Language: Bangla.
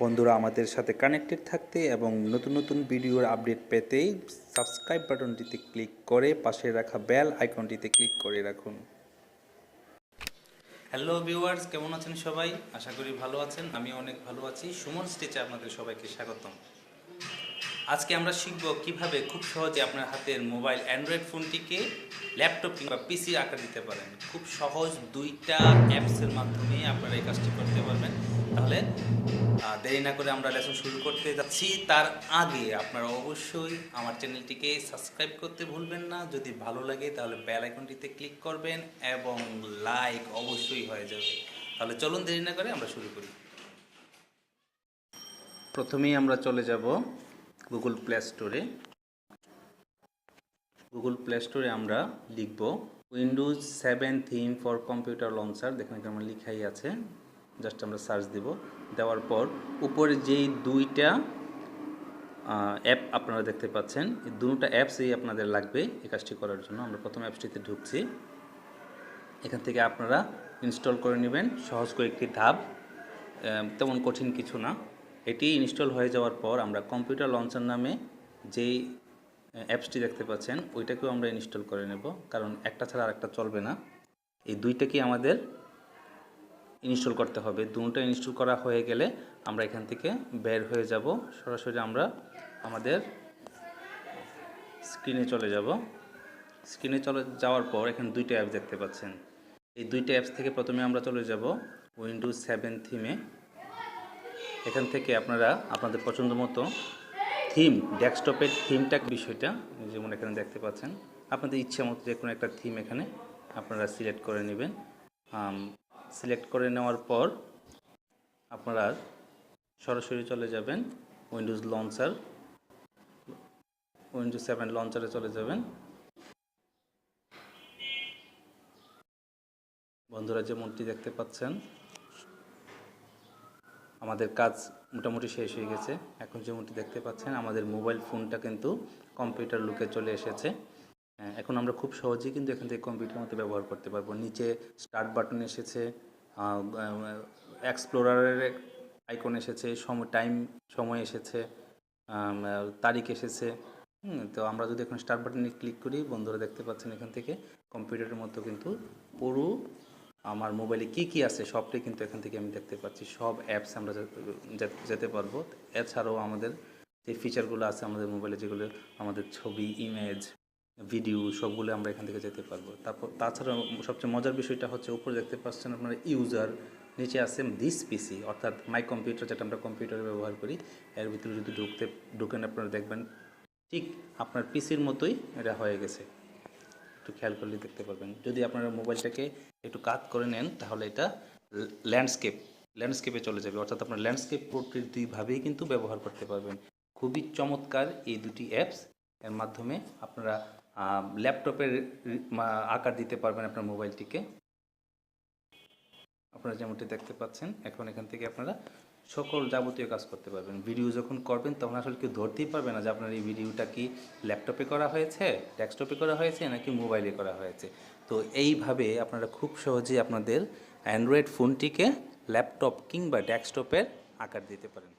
বন্ধুরা আমাদের সাথে কানেক্টেড থাকতে এবং নতুন নতুন ভিডিওর আপডেট পেতে সাবস্ক্রাইব বাটনটিতে ক্লিক করে পাশে রাখা বেল আইকনটিতে ক্লিক করে রাখুন। হ্যালো ভিউয়ার্স, কেমন আছেন সবাই? আশা করি ভালো আছেন। আমি অনেক ভালো আছি। সুমন টিচে আপনাদের সবাইকে স্বাগতম। আজকে আমরা শিখব কিভাবে খুব সহজে আপনার হাতের মোবাইল অ্যান্ড্রয়েড ফোনটিকে ল্যাপটপ কিংবা পিসি আকার দিতে পারেন। খুব সহজ দুইটা অ্যাপসের মাধ্যমে আপনারা এই কাজটি করতে পারবেন। তাহলে দেরি না করে আমরা লেসন শুরু করতে যাচ্ছি। তার আগে আপনারা অবশ্যই আমার চ্যানেলটিকে সাবস্ক্রাইব করতে ভুলবেন না। যদি ভালো লাগে তাহলে বেল আইকনটিতে ক্লিক করবেন এবং লাইক অবশ্যই হয়ে যাবে। তাহলে চলুন দেরি না করে আমরা শুরু করি। প্রথমেই আমরা চলে যাব গুগল প্লে স্টোরে। গুগল প্লে স্টোরে আমরা লিখব Windows 7 theme for computer launcher. দেখুন এখানে আমার লেখাই আছে, জাস্ট আমরা সার্চ দিব। দেওয়ার পর উপরে যেই দুইটা অ্যাপ আপনারা দেখতে পাচ্ছেন, এই দুটো অ্যাপসই আপনাদের লাগবে এই কাজটি করার জন্য। আমরা প্রথম অ্যাপসটিতে ঢুকছি। এখান থেকে আপনারা ইনস্টল করে নেবেন। সহজ কয়েকটি ধাপ, তেমন কঠিন কিছু না। এটি ইনস্টল হয়ে যাওয়ার পর আমরা কম্পিউটার লঞ্চার নামে যেই অ্যাপসটি দেখতে পাচ্ছেন ওইটাকেও আমরা ইনস্টল করে নেব, কারণ একটা ছাড়া আরেকটা চলবে না। এই দুইটাকেই আমাদের ইনস্টল করতে হবে। দুটো ইনস্টল করা হয়ে গেলে আমরা এখান থেকে বের হয়ে যাব। সরাসরি আমরা আমাদের স্ক্রিনে চলে যাব। স্ক্রিনে চলে যাওয়ার পর এখানে দুইটা অ্যাপ দেখতে পাচ্ছেন। এই দুইটা অ্যাপস থেকে প্রথমে আমরা চলে যাব উইন্ডোজ 7 থিমে। এখান থেকে আপনারা আপনাদের পছন্দ মতো থিম, ডেস্কটপের থিমটা বিষয়টা যেমন এখানে দেখতে পাচ্ছেন, আপনাদের ইচ্ছা মতো যে কোনো একটা থিম এখানে আপনারা সিলেক্ট করে নেবেন। সিলেক্ট করে নেওয়ার পর আপনারা সরাসরি চলে যাবেন উইন্ডোজ লঞ্চার, উইন্ডোজ 7 লঞ্চারে চলে যাবেন। বন্ধুরা যেমনটি দেখতে পাচ্ছেন আমাদের কাজ মোটামুটি শেষ হয়ে গেছে। এখন যেমনটি দেখতে পাচ্ছেন আমাদের মোবাইল ফোনটা কিন্তু কম্পিউটার লুকে চলে এসেছে। এখন আমরা খুব সহজেই কিন্তু এখান থেকে কম্পিউটার মতো ব্যবহার করতে পারবো। নিচে স্টার্ট বাটন এসেছে, এক্সপ্লোরারের আইকন এসেছে, সময় এসেছে, তারিখ এসেছে। তো আমরা যদি এখন স্টার্ট বাটনে ক্লিক করি, বন্ধুরা দেখতে পাচ্ছেন এখান থেকে কম্পিউটারের মতো কিন্তু পুরো আমার মোবাইলে কি কি আছে সবটাই কিন্তু এখান থেকে আমি দেখতে পাচ্ছি। সব অ্যাপস আমরা যেতে পারবো। এছাড়াও আমাদের যে ফিচারগুলো আছে আমাদের মোবাইলে, যেগুলো আমাদের ছবি, ইমেজ, ভিডিও, সবগুলো আমরা এখান থেকে যেতে পারবো। তাছাড়া সবচেয়ে মজার বিষয়টা হচ্ছে উপরে দেখতে পাচ্ছেন আপনারা ইউজার, নিচে আছে দিস পিসি, অর্থাৎ মাই কম্পিউটার, যেটা আমরা কম্পিউটারে ব্যবহার করি। এর ভিতরে যদি ঢুকেন আপনারা দেখবেন ঠিক আপনার পিসির মতোই এটা হয়ে গেছে। একটু খেয়াল করলে দেখতে পারবেন। যদি আপনারা মোবাইলটাকে একটু কাত করে নেন তাহলে এটা ল্যান্ডস্কেপে চলে যাবে, অর্থাৎ আপনার ল্যান্ডস্কেপ পোর্ট্রেট দুইভাবেই কিন্তু ব্যবহার করতে পারবেন। খুবই চমৎকার এই দুটি অ্যাপস। এর মাধ্যমে আপনারা ল্যাপটপের আকার দিতে পারবেন আপনার মোবাইলটিকে। আপনারা যেমনটি দেখতে পাচ্ছেন এখন এখান থেকে আপনারা সকল যাবতীয় কাজ করতে পারবেন। ভিডিও যখন করবেন তখন আসলে কেউ ধরতেই পারবে না যে আপনার এই ভিডিওটা কি ল্যাপটপে করা হয়েছে, ডেস্কটপে করা হয়েছে নাকি মোবাইলে করা হয়েছে। তো এইভাবে আপনারা খুব সহজেই আপনাদের অ্যান্ড্রয়েড ফোনটিকে ল্যাপটপ কিংবা ডেস্কটপের আকার দিতে পারেন।